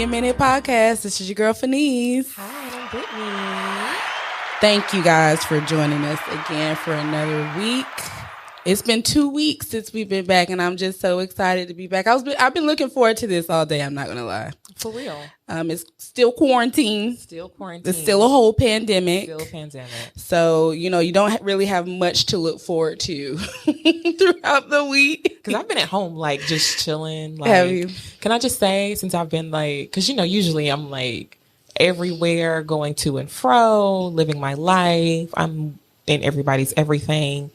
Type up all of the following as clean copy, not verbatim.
Me a Minute podcast. This is your girl, Fanice. Hi, I'm Britney. Thank you guys for joining us again for another week. It's been 2 weeks since we've been back, and I'm just so excited to be back. I've been looking forward to this all day. I'm not gonna lie. For real. It's still quarantine. It's still a whole pandemic. So, you don't really have much to look forward to throughout the week. Because I've been at home, just chilling. Have you? Can I just say, since I've been because, usually I'm everywhere, going to and fro, living my life. I'm in everybody's everything.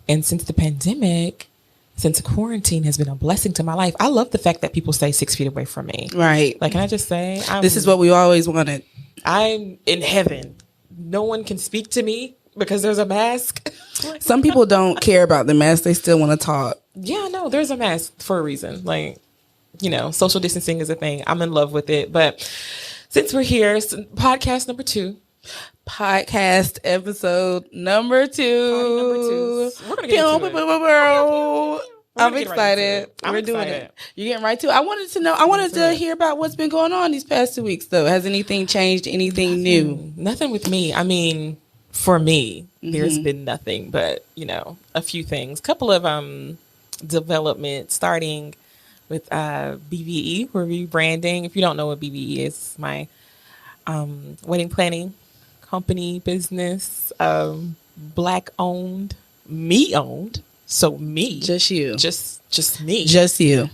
And since the pandemic, since quarantine has been a blessing to my life, I love the fact that people stay 6 feet away from me. Right. Can I just say? This is what we always wanted. I'm in heaven. No one can speak to me because there's a mask. Some people don't care about the mask. They still want to talk. Yeah, no, there's a mask for a reason. Social distancing is a thing. I'm in love with it. But since we're here, podcast number 2. Podcast episode number 2. We're gonna get into it. I'm excited. We're doing it. You're getting right to it. I wanted to hear about what's been going on these past 2 weeks, though. Has anything changed? Anything new? Nothing with me. I mean, for me, there's been nothing but, a few things. Couple of development, starting with BBE. We're rebranding. If you don't know what BBE is, my wedding planning company, business, Black owned, me owned. So me, just you, just me, just you.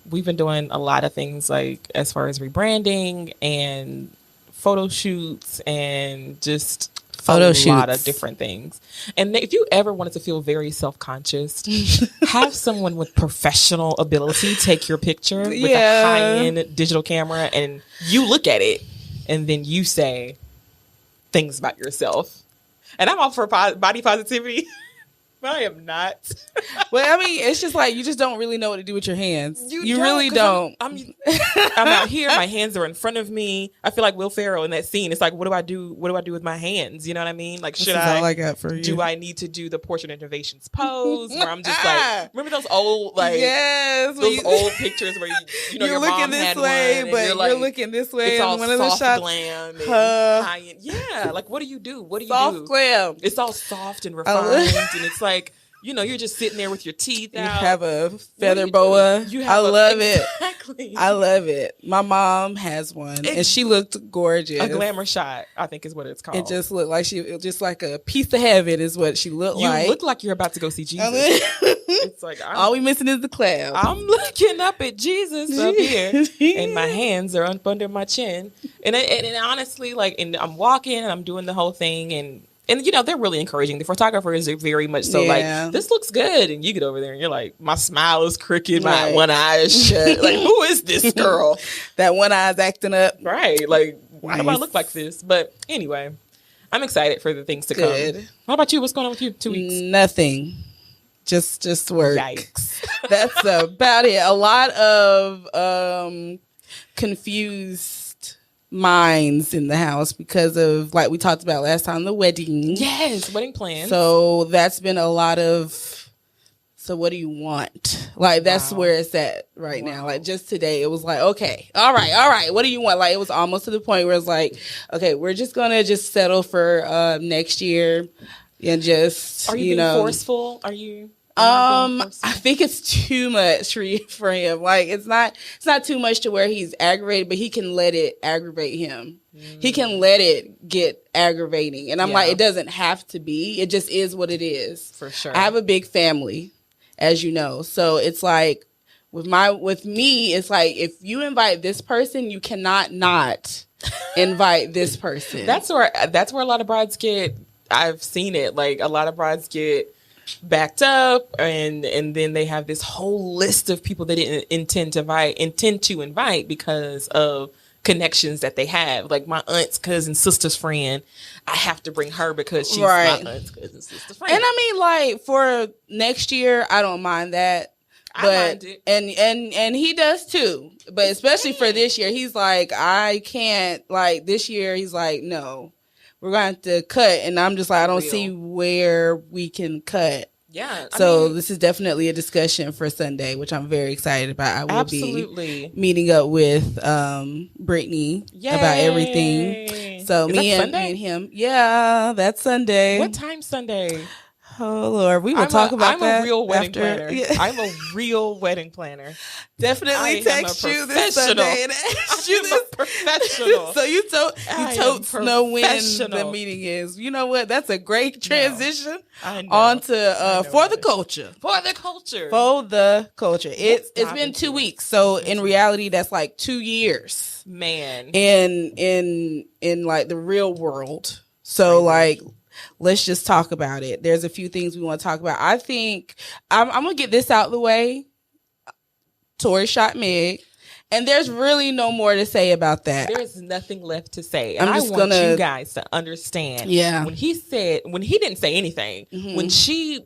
We've been doing a lot of things as far as rebranding and photo shoots and just a lot of different things. And if you ever wanted to feel very self-conscious, have someone with professional ability take your picture with a high-end digital camera, and you look at it, and then you say things about yourself. And I'm all for body positivity. But I am not. Well, I mean, it's just you just don't really know what to do with your hands. You really don't. I'm out here. My hands are in front of me. I feel like Will Ferrell in that scene. It's what do I do? What do I do with my hands? You know what I mean? Should I? All I got for you. Do I need to do the portrait innovations pose where I'm just remember those old old pictures where your looking mom this had way, one, but you're looking this way. It's all one of the soft shots, glam and high-end. Yeah, what do you do? What do you do? Soft glam. It's all soft and refined, and it's you're just sitting there with your teeth out. You have a feather boa. I love it. Exactly. I love it. My mom has one, and she looked gorgeous. A glamour shot, I think, is what it's called. It just looked like a piece of heaven is what she looked like. You look like you're about to go see Jesus. It's all we missing is the cloud. I'm looking up at Jesus up here, and my hands are up under my chin. And honestly, and I'm walking, and I'm doing the whole thing, and they're really encouraging. The photographers are very much so this looks good. And you get over there and you're like, my smile is crooked. My one eye is shut. Who is this girl? That one eye's acting up. Right. Why do I look like this? But anyway, I'm excited for the things to come. What about you? What's going on with you? 2 weeks? Nothing. Just work. Yikes. That's about it. A lot of confused minds in the house because of we talked about last time, the wedding. Yes, wedding plans. So that's been a lot of, so what do you want? That's where it's at right now. Just today it was okay, all right, what do you want? It was almost to the point where it's okay, we're just gonna settle for next year and just, are you being forceful? Are you I think it's too much for him. It's not too much to where he's aggravated, but he can let it aggravate him. He can let it get aggravating. And I'm it doesn't have to be. It just is what it is. For sure. I have a big family, as you know. So it's with me, it's if you invite this person, you cannot not invite this person. That's where a lot of brides get, I've seen it. A lot of brides get backed up, and then they have this whole list of people they didn't intend to invite because of connections that they have. My aunt's cousin, sister's friend, I have to bring her because she's my aunt's cousin, sister's friend. And I mean, for next year, I don't mind that. But I mind it. And he does too. But especially for this year, he's I can't, this year, he's no. We're going to have to cut. And I'm just I don't see where we can cut. Yeah. So this is definitely a discussion for Sunday, which I'm very excited about. I will be meeting up with Brittany about everything. So me and him. Yeah, that's Sunday. What time Sunday? Oh Lord, we will talk about that. I'm a real wedding planner. Yeah. I'm a real wedding planner. Definitely text you this Sunday and ask you this. Professional. So you totes know when the meeting is. You know what? That's a great transition onto for the culture. For the culture. For the culture. It's been 2 weeks. So in reality, that's like 2 years. Man. In like the real world. So like, let's just talk about it. There's a few things we want to talk about. I think I'm going to get this out of the way. Tory shot Meg. And there's really no more to say about that. There's nothing left to say. And I want you guys to understand. Yeah. When he didn't say anything, when she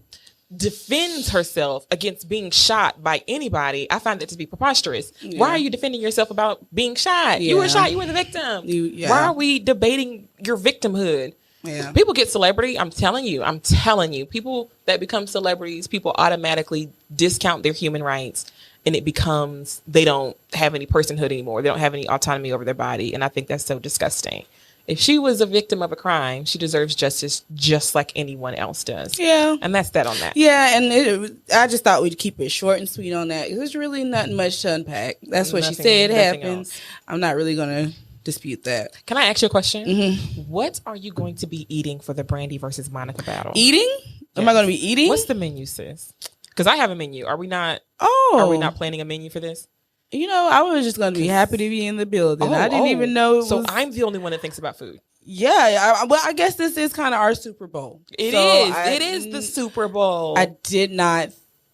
defends herself against being shot by anybody, I find that to be preposterous. Yeah. Why are you defending yourself about being shot? Yeah. You were shot. You were the victim. Why are we debating your victimhood? Yeah. People get celebrity. I'm telling you. People that become celebrities, people automatically discount their human rights, and it becomes they don't have any personhood anymore. They don't have any autonomy over their body, and I think that's so disgusting. If she was a victim of a crime, she deserves justice just like anyone else does. Yeah. And that's that on that. Yeah, and I just thought we'd keep it short and sweet on that. There's really not much to unpack. That's what she said happened. Else. I'm not really going to dispute that. Can I ask you a question? Mm-hmm. What are you going to be eating for the Brandy versus Monica battle? Eating? Yes. Am I going to be eating? What's the menu, sis? Because I have a menu. Are we not planning a menu for this? You know, I was just going to be happy to be in the building. I didn't even know So I'm the only one that thinks about food. Yeah. Well, I guess this is kind of our Super Bowl. It is the Super Bowl. I did not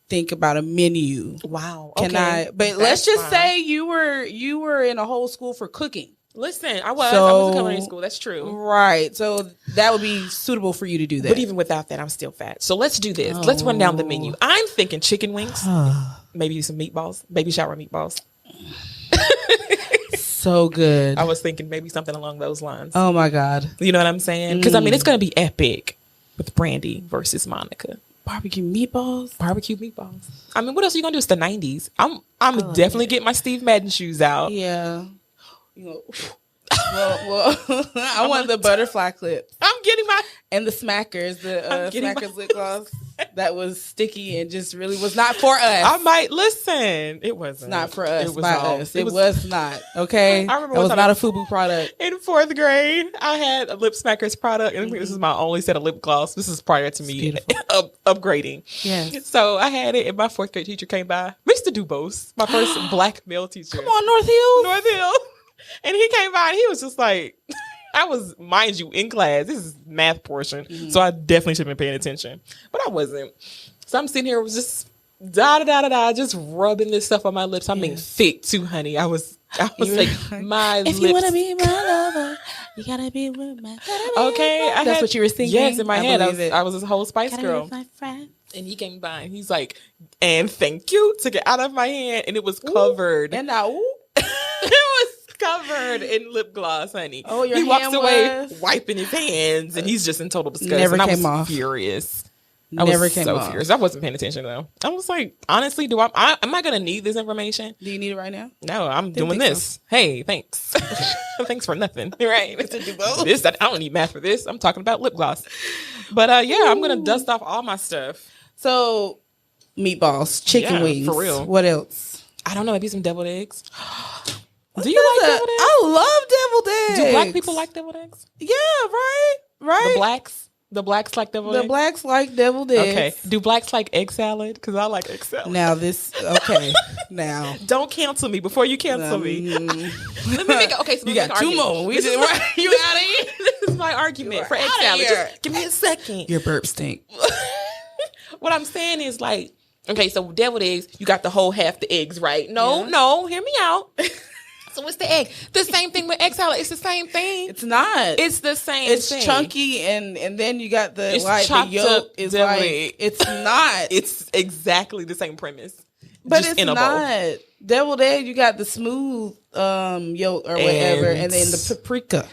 think about a menu. Wow. Okay. But let's just say you were in a whole school for cooking. Listen, I was in culinary school. That's true. Right. So that would be suitable for you to do that. But even without that, I'm still fat. So let's do this. Let's run down the menu. I'm thinking chicken wings, maybe some meatballs, baby shower meatballs. So good. I was thinking maybe something along those lines. Oh my God. You know what I'm saying? Because I mean, it's going to be epic with Brandy versus Monica. Barbecue meatballs. I mean, what else are you going to do? It's the 90s. I'm definitely getting my Steve Madden shoes out. Yeah. You know, well, I want the butterfly clip. I'm getting my and the Smackers, Smackers lip gloss that was sticky and just really was not for us. I might listen. It wasn't not for us. It was not okay. I remember it was not a FUBU product. In 4th grade, I had a Lip Smackers product, and I think this is my only set of lip gloss. This is prior to me upgrading. Yes. So I had it, and my 4th grade teacher came by, Mr. Dubose, my first black male teacher. Come on, North Hill. And he came by and he was just like, I was, mind you, in class. This is math portion. Mm-hmm. So I definitely should have been paying attention. But I wasn't. So I'm sitting here, was just just rubbing this stuff on my lips. I'm being thick too, honey. I was like, my lips. If you want to be my lover, you got to be with my okay. That's what you were singing? Yes, in my head. I was this whole Spice Girl. And he came by and he's like, and thank you, took it out of my hand and it was covered. And now, it was covered in lip gloss, honey. Oh, your he hand walks away wiping his hands and he's just in total disgust. Never and came I was off. Furious. Never came off. Furious. I wasn't paying attention though. I was like, honestly, am I going to need this information? Do you need it right now? No, I'm doing this. So. Hey, thanks. Thanks for nothing. Right. I don't need math for this. I'm talking about lip gloss. But I'm going to dust off all my stuff. So meatballs, chicken wings. For real. What else? I don't know. Maybe some deviled eggs. Do you like deviled eggs? I love deviled eggs. Do black people like deviled eggs? Yeah, right. The blacks like deviled eggs? eggs? The blacks like deviled eggs. Okay. Do blacks like egg salad? Because I like egg salad. Now now. Don't cancel me before you cancel me. Let me make okay, so you got two more. You out of here? This is my argument for egg salad. Just give me a second. Your burp stink. What I'm saying is like, okay, so deviled eggs, you got the whole half the eggs, right? No, hear me out. So what's the egg? The same thing with egg salad. It's the same thing. It's not. It's the same thing. It's chunky and then you got the yolk is like it's not. It's exactly the same premise. But it's not. Deviled egg, you got the smooth yolk or whatever, and then the paprika.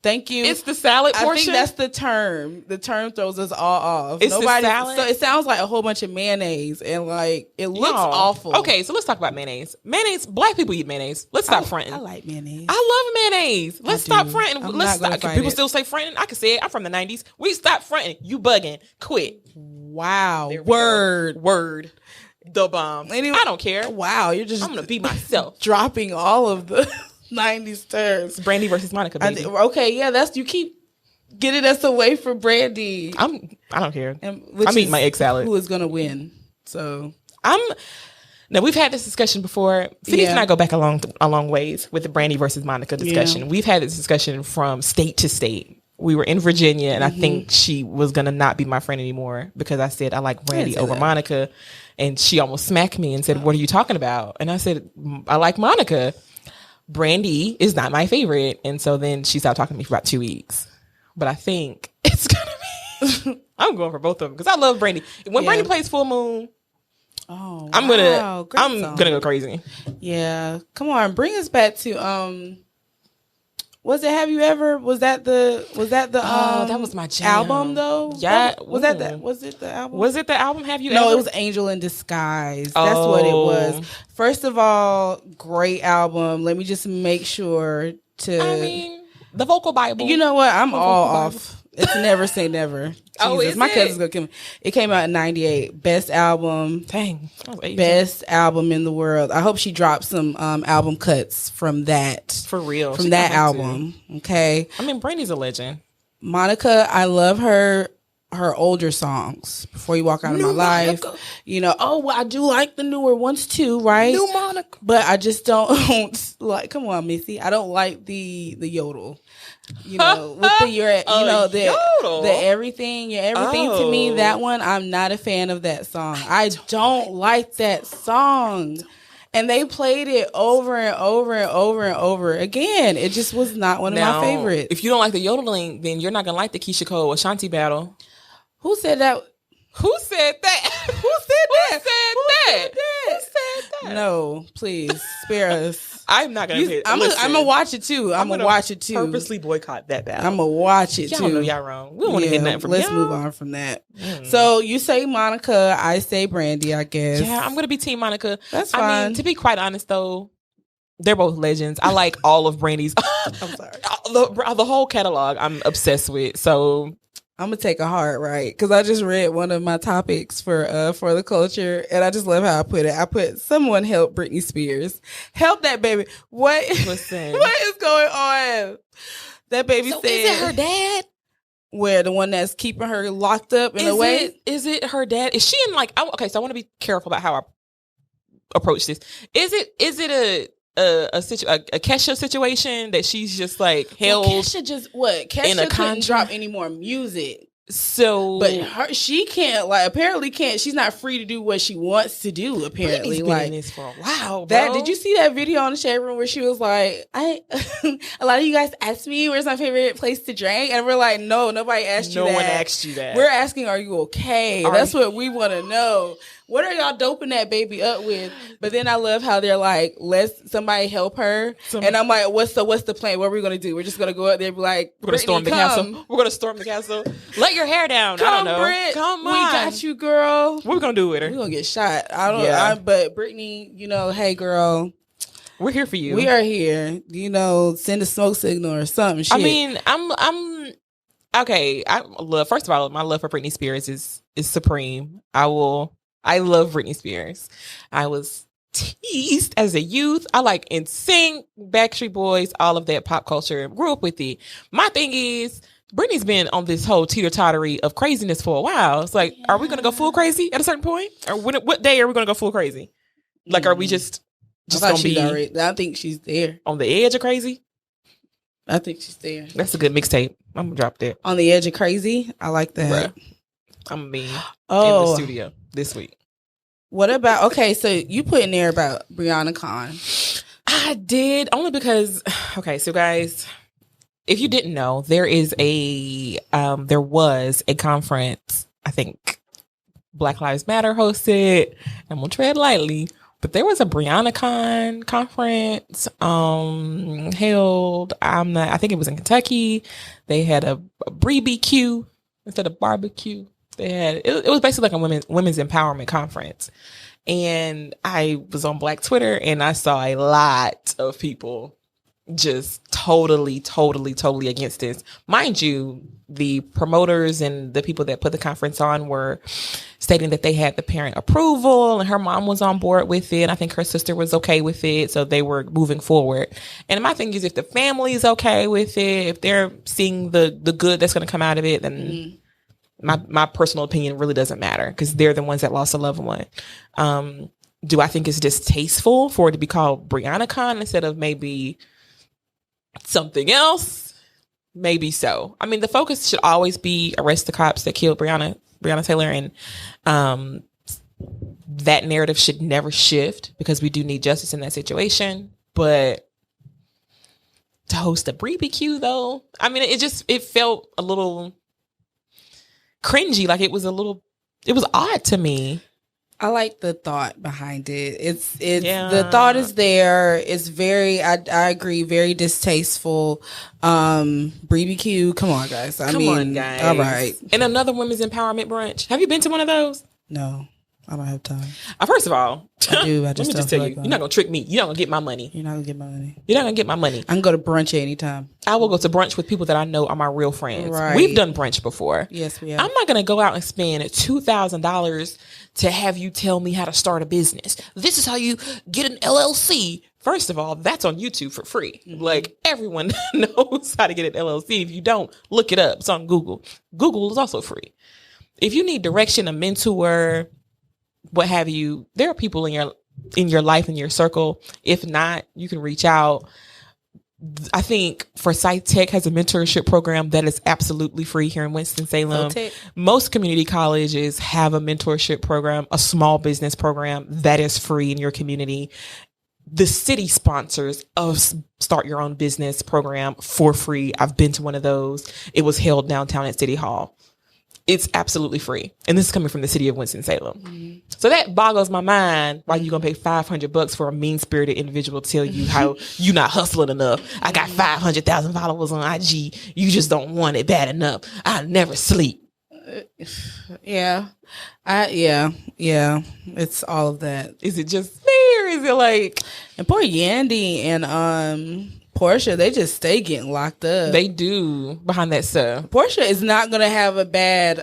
Thank you. It's the salad portion. I think that's the term. The term throws us all off. It's the salad. So it sounds like a whole bunch of mayonnaise, and like it looks awful. Okay, so let's talk about mayonnaise. Mayonnaise. Black people eat mayonnaise. Let's stop fronting. I like mayonnaise. I love mayonnaise. Let's stop fronting. Let's stop. People still say fronting. I can say it. I'm from the 90s. We stop fronting. You bugging. Quit. Wow. Word. The bomb. Anyway, I don't care. Wow. I'm gonna be myself. Dropping all of the 90s terms. Brandy versus Monica, baby. Okay, yeah, you keep getting us away from Brandy. I don't care. I'm eating my egg salad. Who is gonna win? So now we've had this discussion before. Phineas and I go back a long ways with the Brandy versus Monica discussion. Yeah. We've had this discussion from state to state. We were in Virginia, and I think she was gonna not be my friend anymore because I said I like Brandy over Monica, and she almost smacked me and said, "What are you talking about?" And I said, "I like Monica. Brandy is not my favorite." And so then she stopped talking to me for about 2 weeks. But I think it's gonna be. I'm going for both of them because I love Brandy. When Brandy plays Full Moon, I'm gonna go crazy. Yeah, come on, bring us back to Was it Have You Ever? Was that the that was my jam. Album though? Yeah. Was it the album? Was it the album Have You Ever? No, it was Angel in Disguise. That's what it was. First of all, great album. Let me just make sure to the vocal Bible. You know what? I'm all off. It's Never Say Never. Jesus, my cousin's gonna kill me. It came out in '98. Best album. Dang. Best album in the world. I hope she drops some album cuts from that. For real. From that album. Okay. Brandy's a legend. Monica, I love her older songs. Before You Walk Out of My Life. I do like the newer ones too, right? New Monica. But I just don't like, come on, Missy. I don't like the yodel. With the everything, to me, that one, I'm not a fan of that song. I don't like that song. And they played it over and over and over and over again. It just was not one of my favorites. If you don't like the yodeling, then you're not going to like the Keisha Cole Ashanti battle. Who said that? Who said that? No, please spare us. I'm not going to. I'm gonna watch it too. I'm gonna watch it too. Purposely boycott that battle. I'm gonna watch it too. Y'all know y'all wrong. We don't want to get nothing from y'all. Let's move on from that. So you say Monica, I say Brandy. I guess. Yeah, I'm gonna be Team Monica. That's fine. To be quite honest, though, they're both legends. I like all of Brandy's. I'm sorry. The whole catalog. I'm obsessed with. So. I'm gonna take a hard right because I just read one of my topics for the culture, and I just love how I put it. I put someone help Britney Spears, help that baby. What is going on? That baby said, "Is it her dad? Where the one that's keeping her locked up in a way? Is it her dad? Is she in like? Okay, so I want to be careful about how I approach this. Is it a Kesha situation that she's just like held? Kesha couldn't drop any more music. So, but she can't apparently can't. She's not free to do what she wants to do. Apparently, been in this for a while. Bro. Did you see that video on the Shade Room where she was like, a lot of you guys asked me where's my favorite place to drink, and we're like, no, nobody asked you that. No one asked you that. We're asking, are you okay? That's what we want to know. What are y'all doping that baby up with? But then I love how they're like, let's somebody help her. And I'm like, what's the plan? What are we going to do? We're just going to go up there and be like, we're going to storm the castle. We're going to storm the castle. Let your hair down. I don't know. Brit, come on. We got you, girl. What we going to do with her? We're going to get shot. But Britney, hey, girl. We're here for you. We are here. Send a smoke signal or something. Shit. I'm okay. First of all, my love for Britney Spears is supreme. I love Britney Spears. I was teased as a youth. I like NSYNC, Backstreet Boys, all of that pop culture. Grew up with it. My thing is, Britney's been on this whole teeter-tottery of craziness for a while. It's like, are we going to go full crazy at a certain point? Or what day are we going to go full crazy? Like, are we just going to be... I think she's there. On the edge of crazy? I think she's there. That's a good mixtape. I'm going to drop that. On the edge of crazy? I like that. Bruh. I'm going to be in the studio this week. What about, okay, so you put in there about Breonna Khan. I did, only because, okay, so guys, if you didn't know, there was a conference, I think Black Lives Matter hosted, I'm going to tread lightly, But there was a Breonna Khan conference held. I think it was in Kentucky. They had a BBQ instead of barbecue. They had it was basically like a women's empowerment conference. And I was on Black Twitter and I saw a lot of people just totally against this. Mind you, the promoters and the people that put the conference on were stating that they had the parent approval and her mom was on board with it. I think her sister was okay with it. So they were moving forward. And my thing is, if the family is okay with it, if they're seeing the good that's going to come out of it, then my personal opinion really doesn't matter because they're the ones that lost a loved one. Do I think it's distasteful for it to be called Breonna Khan instead of maybe something else? Maybe so. I mean, the focus should always be arrest the cops that killed Breonna Taylor, and that narrative should never shift because we do need justice in that situation. But to host a BBQ, though, I mean, it felt a little cringy. Like it was odd to me. I like the thought behind it. It's the thought is there. It's very, I agree, very distasteful. BBQ, come on, guys. Come on, guys. All right. And another women's empowerment brunch. Have you been to one of those? No, I don't have time. First of all, I do. Let me just tell you, you're not gonna trick me. You're not gonna get my money. You're not gonna get my money. You're not gonna get my money. I can go to brunch anytime. I will go to brunch with people that I know are my real friends. Right. We've done brunch before. Yes, we have. I'm not gonna go out and spend $2,000 to have you tell me how to start a business. This is how you get an LLC. First of all, that's on YouTube for free. Mm-hmm. Like everyone knows how to get an LLC. If you don't, look it up. It's on Google. Google is also free. If you need direction, a mentor, what have you, there are people in your life, in your circle. If not, you can reach out. I think Forsyth Tech has a mentorship program that is absolutely free here in Winston-Salem. Most community colleges have a mentorship program, a small business program that is free in your community. The city sponsors a Start Your Own Business program for free. I've been to one of those. It was held downtown at City Hall. It's absolutely free. And this is coming from the city of Winston-Salem. Mm-hmm. So that boggles my mind. Why you going to pay $500 for a mean-spirited individual to tell you how you not hustling enough. I got 500,000 followers on IG. You just don't want it bad enough. I never sleep. Yeah. It's all of that. Is it just fair? Is it like... And poor Yandy and Portia, they just stay getting locked up. They do behind that stuff. Portia is not going to have a bad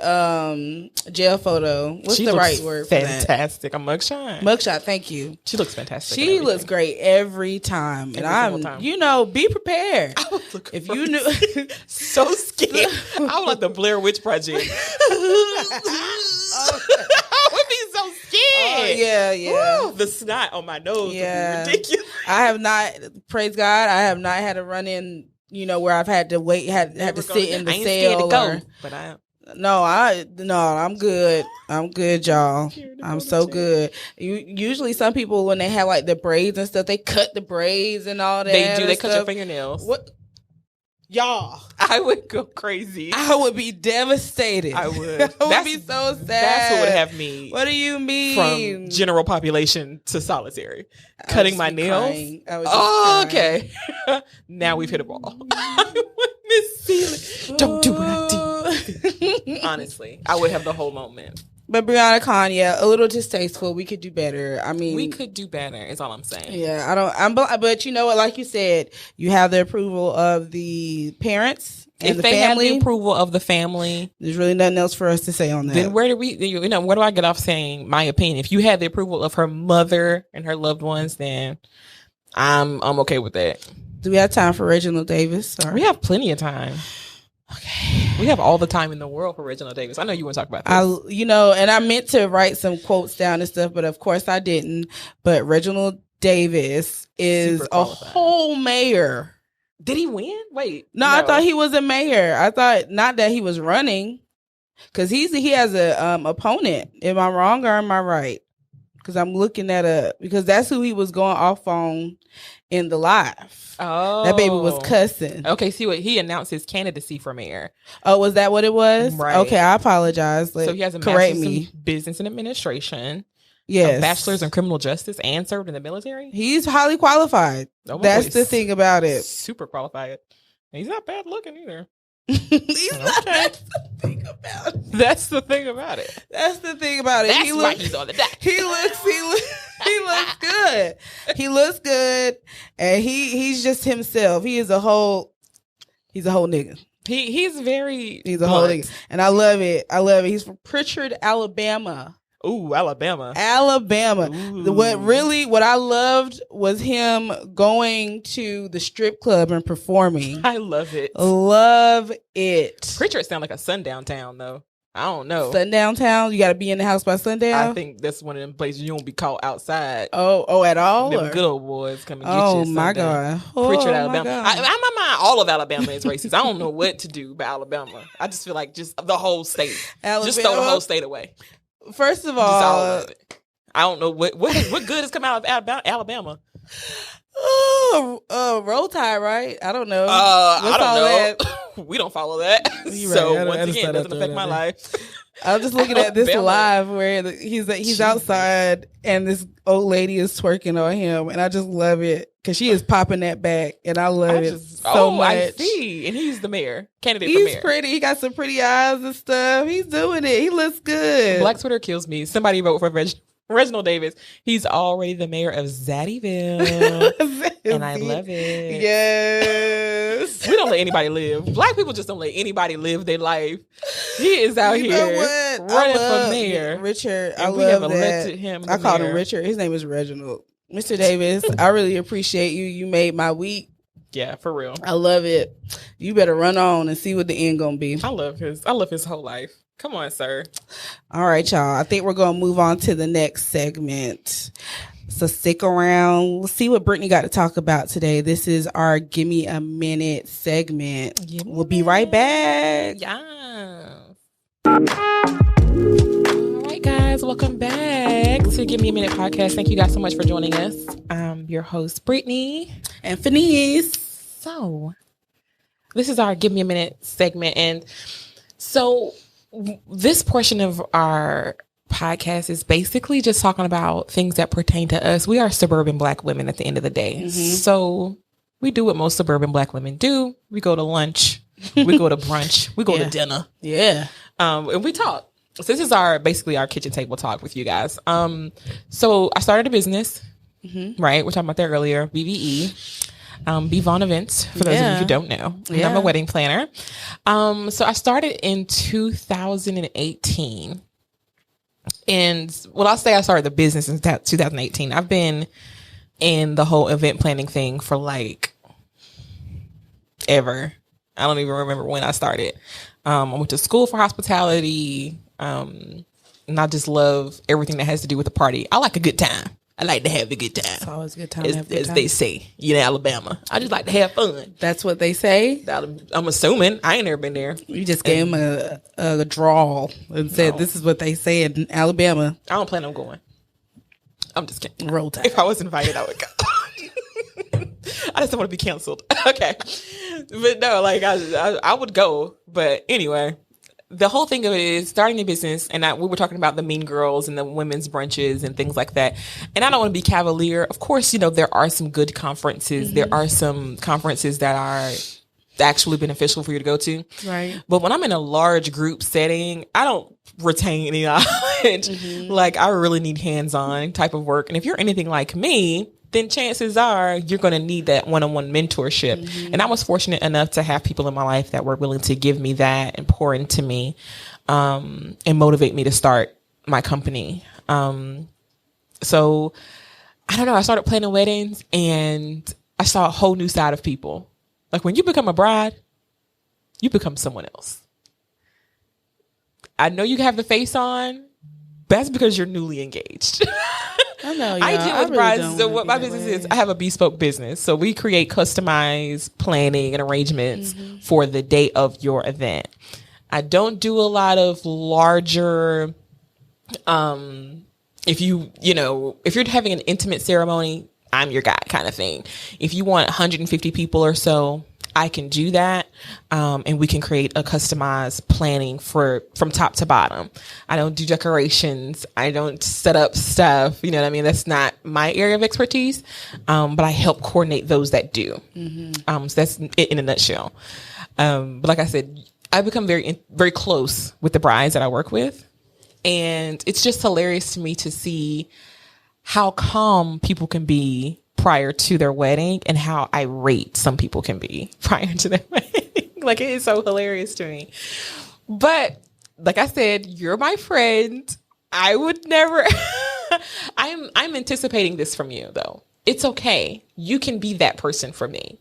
jail photo. What's the right word for that? Fantastic. A mugshot. Mugshot, thank you. She looks fantastic. She looks great every time. Every time. Be prepared. I would look if you knew. So scared. I would like the Blair Witch Project. I would be so scared. Yeah. Woo, the snot on my nose would be ridiculous. I have not, praise God, I have not had a run in, where I've had to wait, had to sit in the cell. I'm good. I'm good, y'all. I'm so good. Usually some people, when they have like the braids and stuff, they cut the braids and all that. They do. They cut your fingernails. What? Y'all, I would go crazy. I would be devastated. I would. I would be so sad. That's what would have me. What do you mean? From general population to solitary. Cutting my nails. Okay. Now we've hit a ball. Miss Celie. Don't do what I did. Honestly, I would have the whole moment. But Breonna Khan, a little distasteful. We could do better. I mean, we could do better. Is all I'm saying. Yeah, but you know what? Like you said, you have the approval of the parents and if the they family. Have the approval of the family, there's really nothing else for us to say on that. Then where do I get off saying my opinion? If you had the approval of her mother and her loved ones, then I'm okay with that. Do we have time for Reginald Davis? We have plenty of time. Okay. We have all the time in the world for Reginald Davis. I know you want to talk about this. And I meant to write some quotes down and stuff, but of course I didn't. But Reginald Davis is a whole mayor. Did he win? Wait. No, I thought he was a mayor. I thought not that he was running, because he has a opponent. Am I wrong or am I right? Because I'm looking that up, because that's who he was going off on in the live. Oh, that baby was cussing. Okay, see what he announced his candidacy for mayor. Oh, was that what it was? Right. Okay, I apologize. So he has a master's in business and administration. Yes. A bachelor's in criminal justice and served in the military. He's highly qualified. That's the thing about it. Super qualified. And he's not bad looking either. He's not. That's the thing about it. That's the thing about it. That's the thing about it. That's why he's on the deck. He looks good. He looks good, and he's just himself. He's a whole nigga. He's a whole nigga, and I love it. He's from Pritchard, Alabama. Ooh, Alabama. Ooh. What I loved was him going to the strip club and performing. I love it. Love it. Pritchard sound like a sundown town though. I don't know. Sundown town? You got to be in the house by sundown? I think that's one of them places you won't be caught outside. Oh, at all? Them good old boys come and get you. Oh, my God. Pritchard, Alabama. In my mind, all of Alabama is racist. I don't know what to do about Alabama. I just feel like just the whole state. Alabama? Just throw the whole state away. First of all, I don't know what good has come out of Alabama. Roll Tide, right? I don't know. I don't know. We don't follow that. So right. once again, it doesn't affect my life. I'm just looking at this live where he's outside and this old lady is twerking on him, and I just love it because she is popping that back, and I love it so much. I see. And he's the mayor, candidate for mayor. He's pretty. He got some pretty eyes and stuff. He's doing it. He looks good. Black Twitter kills me. Somebody vote for Reginald Davis. He's already the mayor of Zaddyville. And I love it. Yes. We don't let anybody live. Black people just don't let anybody live their life. He is out here running for mayor. Richard, I love that. Elected him I called him Richard. His name is Reginald. Mr. Davis, I really appreciate you. You made my week. Yeah, for real. I love it. You better run on and see what the end gonna be. I love his whole life. Come on, sir. All right, y'all. I think we're going to move on to the next segment. So stick around. We'll see what Britney got to talk about today. This is our Gimme a Minute segment. We'll be right back. Yeah. All right, guys. Welcome back to Gimme a Minute podcast. Thank you guys so much for joining us. I'm your host, Brittany. And Phineas. So, this is our Gimme a Minute segment. And so, this portion of our podcast is basically just talking about things that pertain to us. We are suburban Black women at the end of the day. Mm-hmm. So we do what most suburban Black women do. We go to lunch, we go to brunch, we go to dinner. Yeah. And we talk. So this is basically our kitchen table talk with you guys. So I started a business, right? We were talking about that earlier, BVE. Bevon Events, for those of you who don't know. Yeah. I'm a wedding planner. So I started in 2018. And I'll say I started the business in 2018. I've been in the whole event planning thing for ever. I don't even remember when I started. I went to school for hospitality. And I just love everything that has to do with the party. I like a good time. I like to have a good time. It's always a good time. As they say, Alabama. I just like to have fun. That's what they say? I'm assuming. I ain't never been there. You just gave them a drawl and said, this is what they say in Alabama. I don't plan on going. I'm just kidding. Roll Tide. If I was invited, I would go. I just don't want to be canceled. Okay. But no, I would go. But anyway. The whole thing of it is starting a business, and we were talking about the Mean Girls and the women's brunches and things like that. And I don't want to be cavalier. Of course, there are some good conferences. Mm-hmm. There are some conferences that are actually beneficial for you to go to. Right. But when I'm in a large group setting, I don't retain any knowledge. Mm-hmm. I really need hands-on type of work. And if you're anything like me, then chances are you're going to need that one-on-one mentorship. Mm-hmm. And I was fortunate enough to have people in my life that were willing to give me that and pour into me, and motivate me to start my company. So I don't know. I started planning weddings and I saw a whole new side of people. When you become a bride, you become someone else. I know you have the face on. That's because you're newly engaged. I know. I deal with brides. So what my business is, I have a bespoke business. So we create customized planning and arrangements for the day of your event. I don't do a lot of larger, if you're having an intimate ceremony, I'm your guy kind of thing. If you want 150 people or so, I can do that. And we can create a customized planning from top to bottom. I don't do decorations. I don't set up stuff. You know what I mean? That's not my area of expertise. But I help coordinate those that do. So that's it in a nutshell. But like I said, I become very, very close with the brides that I work with. And it's just hilarious to me to see how calm people can be prior to their wedding and how irate some people can be prior to their wedding. Like, it is so hilarious to me. But like I said, you're my friend. I would never. I'm anticipating this from you, though. It's okay. You can be that person for me.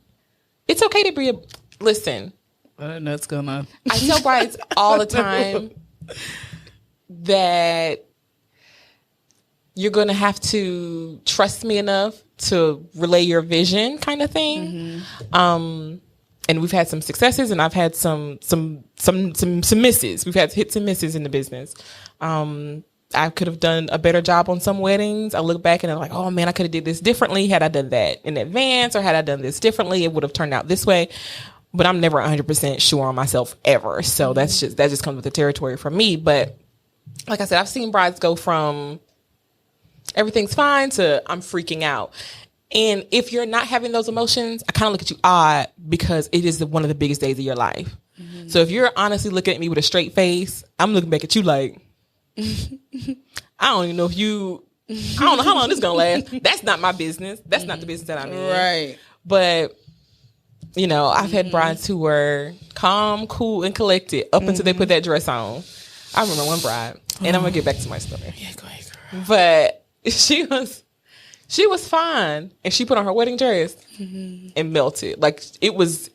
It's okay to be listen. I don't know what's going on. I tell brides all the time that you're going to have to trust me enough to relay your vision, kind of thing. And we've had some successes, and I've had some misses. We've had hits and misses in the business. I could have done a better job on some weddings. I look back and I'm like, oh man, I could have did this differently. Had I done that in advance, or had I done this differently, it would have turned out this way. But I'm never 100% sure on myself ever. So that just comes with the territory for me. But like I said, I've seen brides go from everything's fine to I'm freaking out. And if you're not having those emotions, I kind of look at you odd, because it is one of the biggest days of your life. So if you're honestly looking at me with a straight face, I'm looking back at you like, I don't even know if I don't know how long this is going to last. That's not my business. That's not the business that I'm in. Right. But, you know, I've had brides who were calm, cool, and collected up until they put that dress on. I remember one bride, and I'm going to get back to my story. Yeah, go ahead, girl. But she was fine, and she put on her wedding dress and melted. Like, it was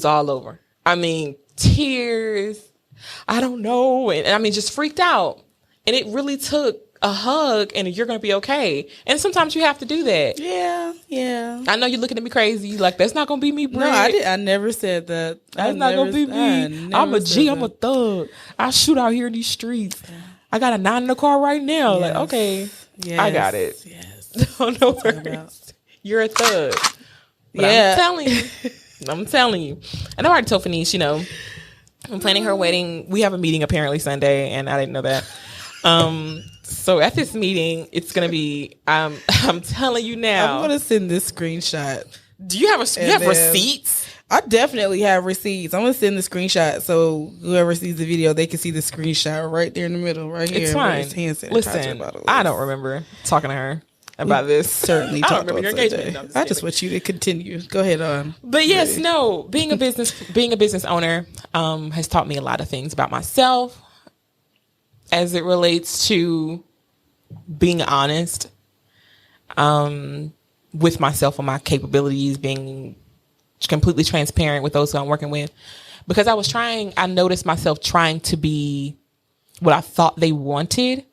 all over. I mean, tears. I don't know. And I mean, just freaked out. And it really took a hug and you're going to be okay. And sometimes you have to do that. Yeah. I know you're looking at me crazy. Like, that's not going to be me, Brit. No, I never said that. That's not going to be me. I'm a G. I'm a thug. I shoot out here in these streets. Yeah. I got a 9 in the car right now. Yes. Like, okay, yes. I got it. Yes. No worries. You're a thug. But I'm telling you. And I already told Fanice, you know, I'm planning her wedding. We have a meeting apparently Sunday, and I didn't know that. So at this meeting, it's going to be, I'm telling you now. I'm going to send this screenshot. Do you have receipts? I definitely have receipts. I'm going to send the screenshot so whoever sees the video, they can see the screenshot right there in the middle, right here. It's fine. Listen, I don't remember talking to her about this. Certainly I don't remember your engagement. No, I just want you to continue. Go ahead on. But yes, no, being a business owner has taught me a lot of things about myself as it relates to being honest with myself and my capabilities, being completely transparent with those who I'm working with. Because I noticed myself trying to be what I thought they wanted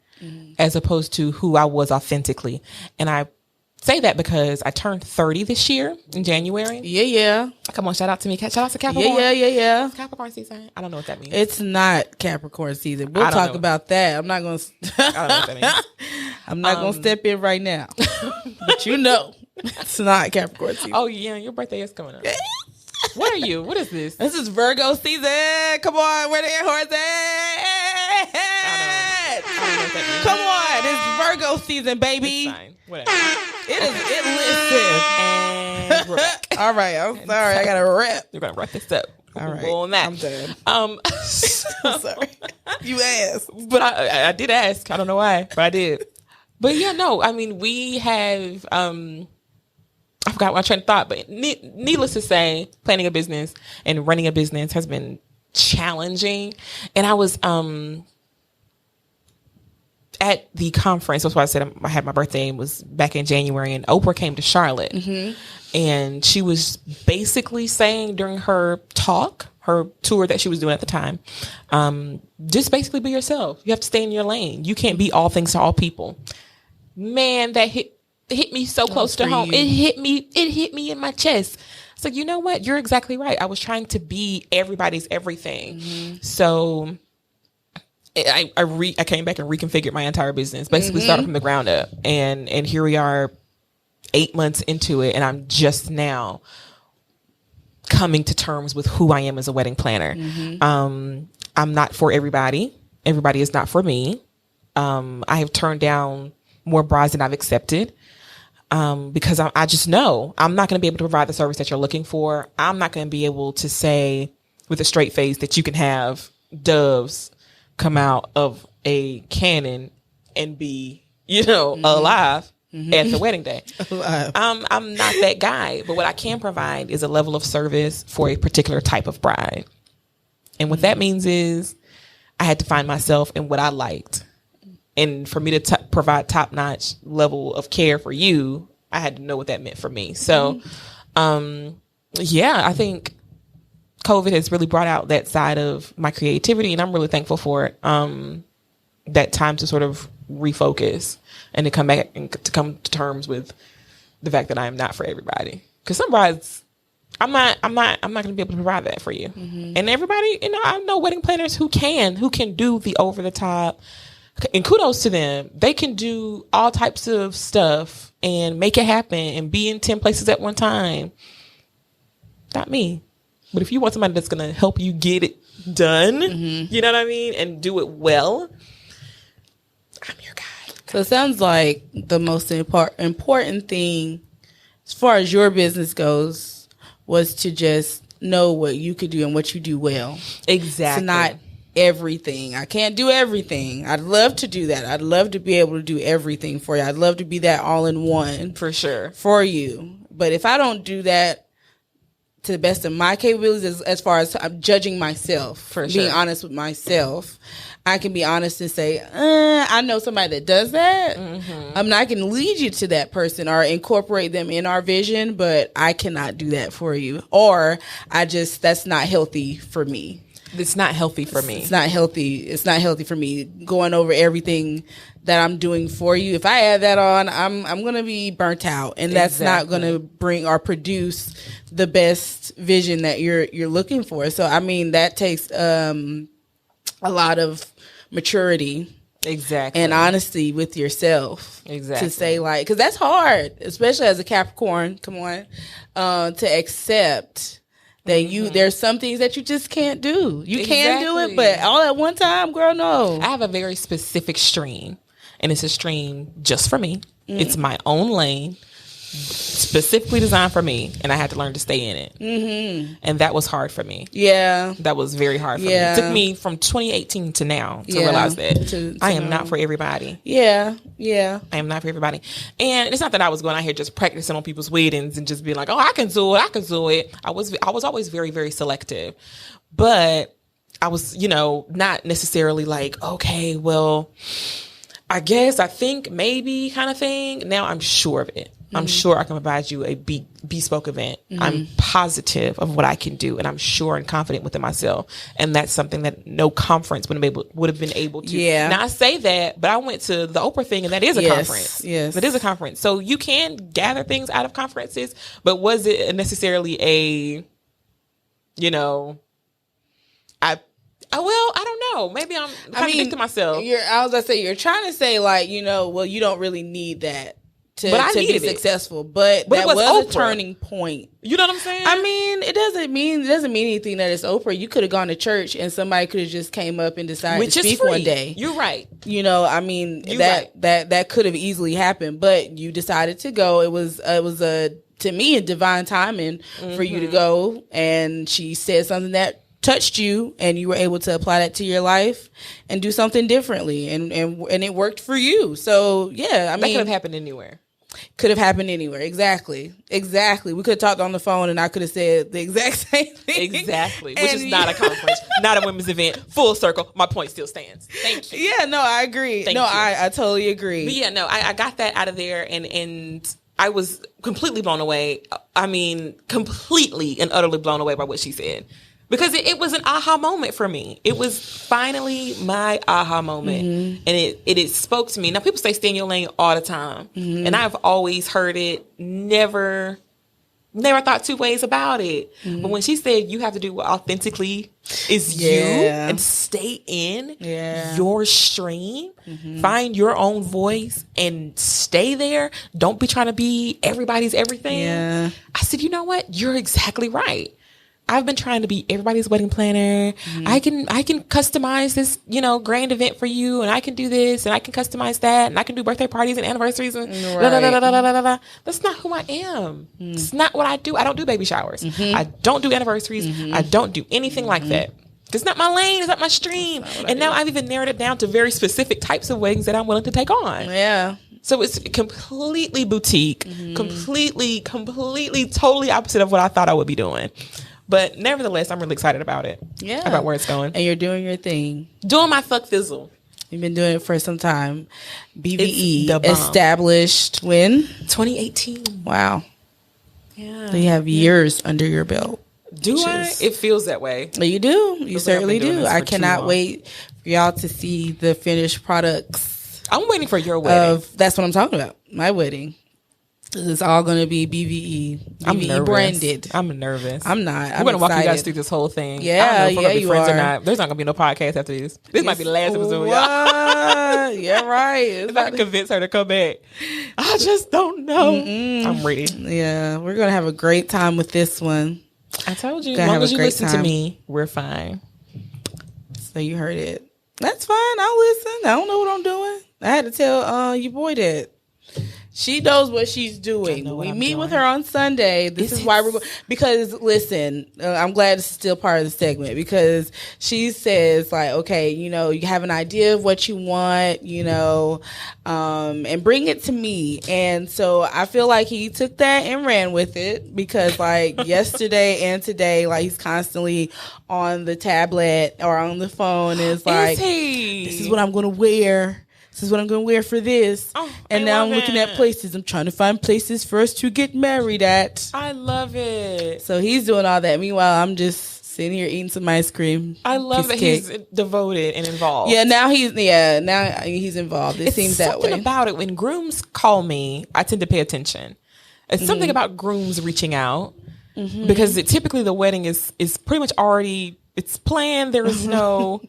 as opposed to who I was authentically. And I say that because I turned 30 this year in January. Yeah. Come on, shout out to me. Shout out to Capricorn. Yeah. It's Capricorn season. I don't know what that means. It's not Capricorn season. We'll talk about that. I'm not going to. I don't know what that means. I'm not going to step in right now. But you know, it's not Capricorn season. Oh, yeah. Your birthday is coming up. What are you? What is this? This is Virgo season. Come on. Where the air horns at? Come on. It's Virgo season, baby. It's fine. Whatever. Listen. And all right. I'm sorry. I got to wrap. You're going to wrap this up. All right. On that. I'm done. I'm sorry. You asked. But I did ask. I don't know why, but I did. But yeah, no. I mean, we have... I forgot my train of thought, but needless to say, planning a business and running a business has been challenging. And I was at the conference. That's why I said I had my birthday. It was back in January, and Oprah came to Charlotte. And she was basically saying during her talk, her tour that she was doing at the time, just basically be yourself. You have to stay in your lane. You can't be all things to all people. Man, that hit me so close to home. It hit me in my chest. So you know what? You're exactly right. I was trying to be everybody's everything. So I came back and reconfigured my entire business. Basically started from the ground up. And here we are 8 months into it, and I'm just now coming to terms with who I am as a wedding planner. I'm not for everybody. Everybody is not for me. I have turned down more brides than I've accepted. Because I just know I'm not going to be able to provide the service that you're looking for. I'm not going to be able to say with a straight face that you can have doves come out of a cannon and be, alive at the wedding day. I'm not that guy, but what I can provide is a level of service for a particular type of bride. And what that means is I had to find myself in what I liked. And for me to provide top-notch level of care for you, I had to know what that meant for me. So, I think COVID has really brought out that side of my creativity, and I'm really thankful for it. That time to sort of refocus and to come back and to come to terms with the fact that I am not for everybody. Because some brides, I'm not going to be able to provide that for you. And everybody, I know wedding planners who can do the over the top. And kudos to them. They can do all types of stuff and make it happen and be in 10 places at one time. Not me. But if you want somebody that's going to help you get it done, you know what I mean, and do it well, I'm your guy. So it sounds like the most important thing as far as your business goes was to just know what you could do and what you do well. Exactly. To not everything. I can't do everything. I'd love to do that. I'd love to be able to do everything for you. I'd love to be that all in one for sure for you. But if I don't do that to the best of my capabilities, as far as I'm judging myself, for being honest with myself, I can be honest and say, I know somebody that does that. I'm not going to lead you to that person or incorporate them in our vision, but I cannot do that for you. Or that's not healthy for me. It's not healthy for me. It's not healthy. It's not healthy for me going over everything that I'm doing for you. If I add that on, I'm going to be burnt out, and that's not going to bring or produce the best vision that you're looking for. So, I mean, that takes a lot of maturity. And honesty with yourself. To say, like, because that's hard, especially as a Capricorn. Come on, to accept that there's some things that you just can't do. You can do it, but all at one time, girl, no. I have a very specific stream, and it's a stream just for me. It's my own lane, specifically designed for me, and I had to learn to stay in it. And that was hard for me. Yeah. That was very hard for me. It took me from 2018 to now to realize that I am not for everybody. Yeah. I am not for everybody. And it's not that I was going out here just practicing on people's weddings and just being like, oh, I can do it. I was always very, very selective. But I was, not necessarily like, okay, well, I think, maybe kind of thing. Now I'm sure of it. I'm sure I can provide you a bespoke event. I'm positive of what I can do, and I'm sure and confident within myself. And that's something that no conference would have been able to. Yeah. Now I say that, but I went to the Oprah thing, and that is a conference. Yes. That is a conference. So you can gather things out of conferences, but was it necessarily I don't know. Maybe I'm contradicting myself. I was going to say, you're trying to say, like, well, you don't really need that to be successful, but that was a turning point. You know what I'm saying? I mean, it doesn't mean anything that it's Oprah. You could have gone to church and somebody could have just came up and decided to speak one day. You're right. That could have easily happened, but you decided to go. It was to me a divine timing for you to go, and she said something that touched you, and you were able to apply that to your life and do something differently, and it worked for you. So that could have happened anywhere. Could have happened anywhere. Exactly. We could have talked on the phone, and I could have said the exact same thing. Exactly. Which is not a conference, not a women's event. Full circle. My point still stands. Thank you. Yeah. No, I agree. I totally agree. But I got that out of there, and I was completely blown away. I mean, completely and utterly blown away by what she said. Because it was an aha moment for me. It was finally my aha moment. And it spoke to me. Now, people say stay in your lane all the time. And I've always heard it, never thought two ways about it. But when she said you have to do what authentically is you and stay in your stream, find your own voice and stay there. Don't be trying to be everybody's everything. I said, you know what? You're exactly right. I've been trying to be everybody's wedding planner. I can customize this, grand event for you, and I can do this, and I can customize that, and I can do birthday parties and anniversaries and That's not who I am. It's not what I do. I don't do baby showers. I don't do anniversaries. I don't do anything like that. It's not my lane. It's not my stream. And now I've even narrowed it down to very specific types of weddings that I'm willing to take on. Yeah. So it's completely boutique, completely, totally opposite of what I thought I would be doing. But nevertheless, I'm really excited about it. Yeah. About where it's going. And you're doing your thing. Doing my fuck fizzle. You've been doing it for some time. BBE established when? 2018. Wow. Yeah. So you have years under your belt. Do I? It feels that way. You do. You certainly do. I cannot wait for y'all to see the finished products. I'm waiting for your wedding. That's what I'm talking about. My wedding. It's all going to be BBE. I'm nervous. Branded. I'm nervous. I'm not. I'm going to walk you guys through this whole thing. Yeah, I don't know if we're gonna be friends are. Or not. There's not going to be no podcast after this. This might be the last episode. Yeah, right. If I can convince her to come back, I just don't know. I'm ready. Yeah, we're going to have a great time with this one. I told you. As long as you listen to me, we're fine. So you heard it. That's fine. I'll listen. I don't know what I'm doing. I had to tell your boy that. She knows what she's doing. We meet with her on Sunday. This is why we're going. Because listen, I'm glad this is still part of the segment, because she says like, okay, you have an idea of what you want, and bring it to me. And so I feel like he took that and ran with it, because like yesterday and today, like he's constantly on the tablet or on the phone. Is like, this is what I'm going to wear. This is what I'm going to wear for this. And now I'm looking at places. I'm trying to find places for us to get married at. I love it. So he's doing all that. Meanwhile, I'm just sitting here eating some ice cream. I love that he's devoted and involved. Yeah, now he's involved. It seems that way. Something about it. When grooms call me, I tend to pay attention. It's something about grooms reaching out, because typically the wedding is pretty much already, it's planned. There is no...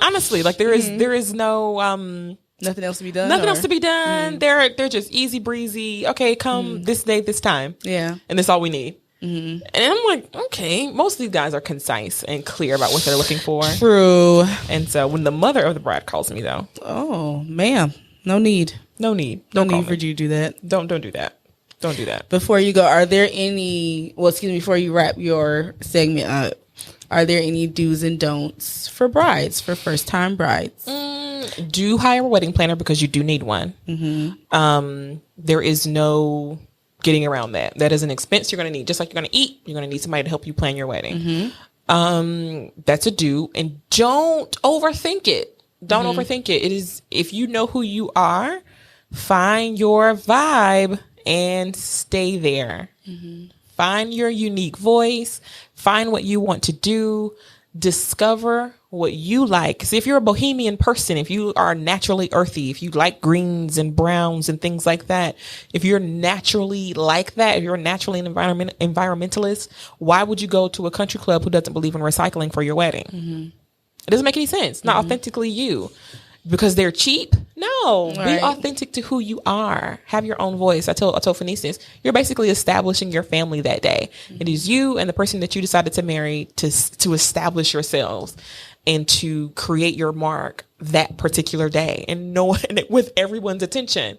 honestly, like there is no nothing else to be done. Nothing else to be done. They're just easy breezy. Okay, come this day, this time. Yeah, and that's all we need. And I'm like, okay, most of these guys are concise and clear about what they're looking for. True. And so when the mother of the bride calls me, though, oh ma'am, no need no need for you to do that. Don't do that. Don't do that. Before you go, are there any? Well, excuse me. Before you wrap your segment up, are there any do's and don'ts for brides, for first-time brides? Do hire a wedding planner, because you do need one. There is no getting around that. That is an expense you're going to need. Just like you're going to eat, you're going to need somebody to help you plan your wedding. That's a do. And don't overthink it. Don't overthink it. It is, if you know who you are, find your vibe and stay there. Find your unique voice. Find what you want to do. Discover what you like. See, if you're a bohemian person, if you are naturally earthy, if you like greens and browns and things like that, if you're naturally like that, if you're naturally an environmentalist, why would you go to a country club who doesn't believe in recycling for your wedding? It doesn't make any sense. Not authentically you. Because they're cheap? No. Right. Be authentic to who you are. Have your own voice. I told Phoenicians, you're basically establishing your family that day. It is you and the person that you decided to marry to establish yourselves and to create your mark that particular day, and with everyone's attention.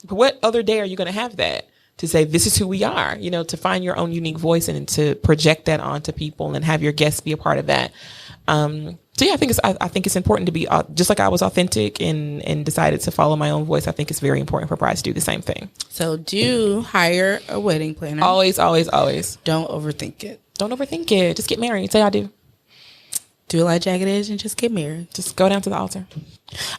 What other day are you going to have that? To say, this is who we are, to find your own unique voice and to project that onto people and have your guests be a part of that. So yeah, I think it's important to be just like I was authentic and decided to follow my own voice. I think it's very important for brides to do the same thing. So do hire a wedding planner. Always, always, always. Don't overthink it. Don't overthink it. Just get married. Say I do. Do it like Jagged Edge and just get married. Just go down to the altar.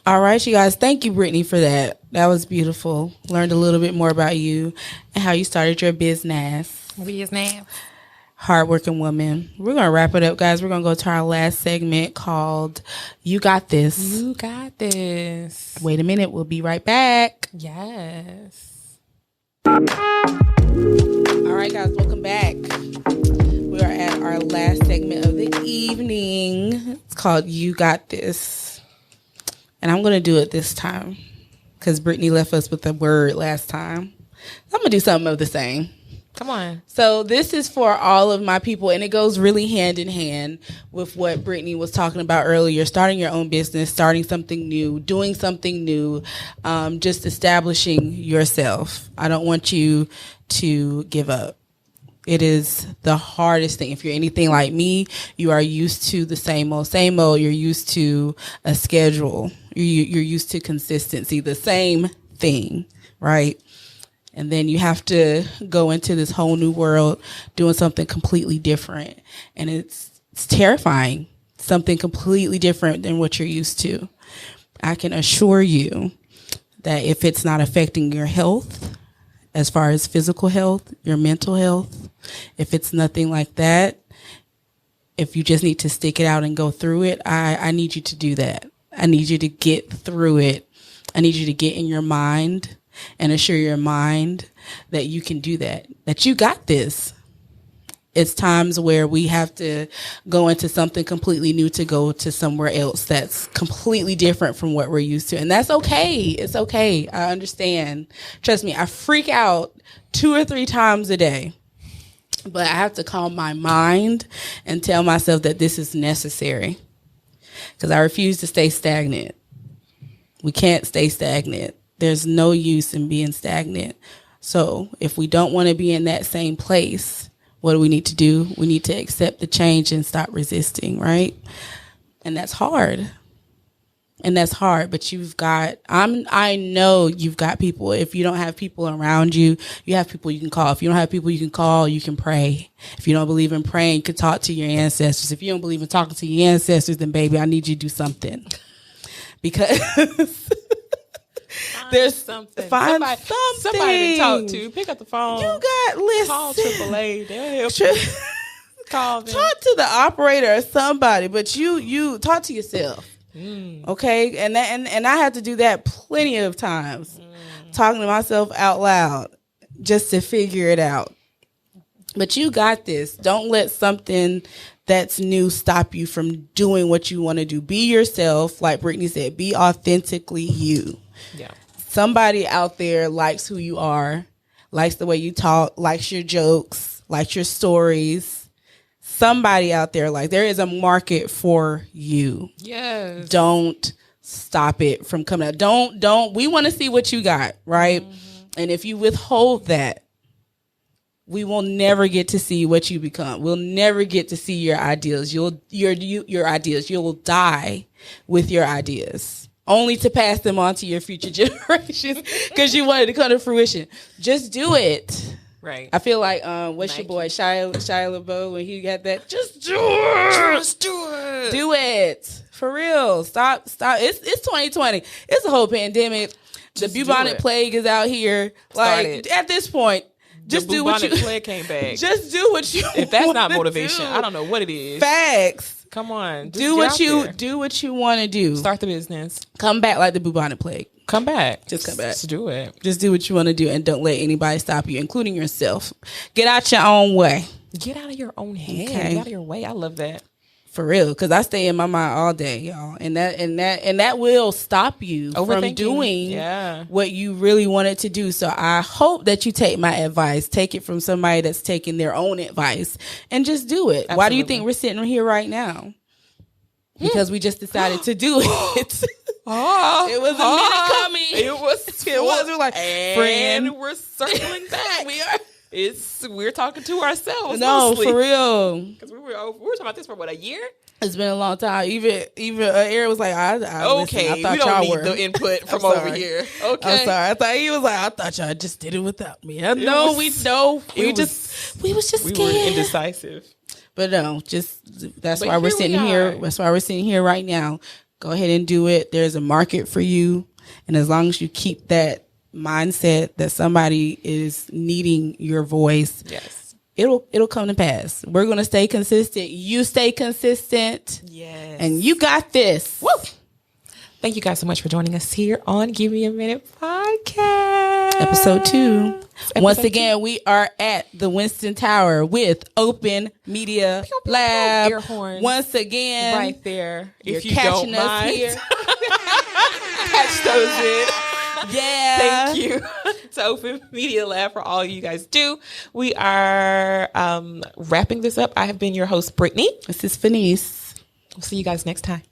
All right, you guys. Thank you, Britney, for that. That was beautiful. Learned a little bit more about you and how you started your business. Hardworking woman. We're going to wrap it up, guys. We're going to go to our last segment called You Got This. You got this. Wait a minute. We'll be right back. Yes. All right, guys. Welcome back. We are at our last segment of the evening. It's called You Got This. And I'm going to do it this time because Britney left us with a word last time. I'm going to do something of the same. Come on. So this is for all of my people, and it goes really hand in hand with what Brittany was talking about earlier, starting your own business, starting something new, doing something new, just establishing yourself. I don't want you to give up. It is the hardest thing. If you're anything like me, you are used to the same old. You're used to a schedule. You're used to consistency, the same thing, right? And then you have to go into this whole new world doing something completely different. And it's terrifying, something completely different than what you're used to. I can assure you that if it's not affecting your health, as far as physical health, your mental health, if it's nothing like that, if you just need to stick it out and go through it, I need you to do that. I need you to get through it. I need you to get in your mind and assure your mind that you can do that you got this. It's times where we have to go into something completely new to go to somewhere else that's completely different from what we're used to. And that's okay. It's okay. I understand. Trust me, I freak out 2 or 3 times a day. But I have to calm my mind and tell myself that this is necessary. Because I refuse to stay stagnant. We can't stay stagnant. There's no use in being stagnant. So if we don't want to be in that same place, what do we need to do? We need to accept the change and stop resisting, right? And that's hard. But I know you've got people. If you don't have people around you, you have people you can call. If you don't have people you can call, you can pray. If you don't believe in praying, you can talk to your ancestors. If you don't believe in talking to your ancestors, then baby, I need you to do something. Because there's something. Somebody to talk to. Pick up the phone. Call AAA. They'll help you. Call them. Talk to the operator or somebody, but you talk to yourself. Okay, and I had to do that plenty of times, talking to myself out loud just to figure it out. But you got this. Don't let something that's new stop you from doing what you want to do. Be yourself, like Brittany said. Be authentically you. Yeah. Somebody out there likes who you are, likes the way you talk, likes your jokes, likes your stories. Somebody out there, there is a market for you. Yes. Don't stop it from coming out. Don't. We want to see what you got, right? Mm-hmm. And if you withhold that, we will never get to see what you become. We'll never get to see your ideals. Your ideas. You'll die with your ideas, only to pass them on to your future generations because you wanted to come to fruition. Just do it. Right. I feel like what's your boy Shia LaBeouf when he got that? Just do it. Just do it. Do it for real. Stop. It's 2020. It's a whole pandemic. The bubonic plague is out here. At this point. Just do what you. Plague came back. Just do what you. If that's not motivation, I don't know what it is. Facts. Come on. Do what you want to do. Start the business. Come back like the bubonic plague. Come back. Just come back. Just do it. Just do what you want to do and don't let anybody stop you, including yourself. Get out your own way. Get out of your own head. Okay. Get out of your way. I love that. For real, because I stay in my mind all day, y'all, and that will stop you from doing what you really wanted to do. So I hope that you take my advice, take it from somebody that's taking their own advice, and just do it. Absolutely. Why do you think we're sitting here right now? Because we just decided to do it. It was a minute coming. It was. We're like, friend, we're circling back. We are. We're talking to ourselves. No, mostly. For real. Because we were talking about this for a year. It's been a long time. Even Aaron was like, "I okay, listen, I thought we don't y'all need were. the input from over here." Okay, I'm sorry. I thought he was like, "I thought y'all just did it without me." We was just scared. We were indecisive. But no, that's why we're sitting here. That's why we're sitting here right now. Go ahead and do it. There's a market for you, and as long as you keep that mindset that somebody is needing your voice, yes, it'll come to pass. We're gonna stay consistent. You stay consistent. Yes, and you got this. Woo! Thank you guys so much for joining us here on Give Me a Minute podcast, episode 2. Once again, we are at the Winston Tower with Open Media Lab. Air horn. Once again, right there. If you don't mind, here. Catch those in. Yeah. Thank you to Open Media Lab for all you guys do. We are wrapping this up. I have been your host, Brittany. This is Fenice. We'll see you guys next time.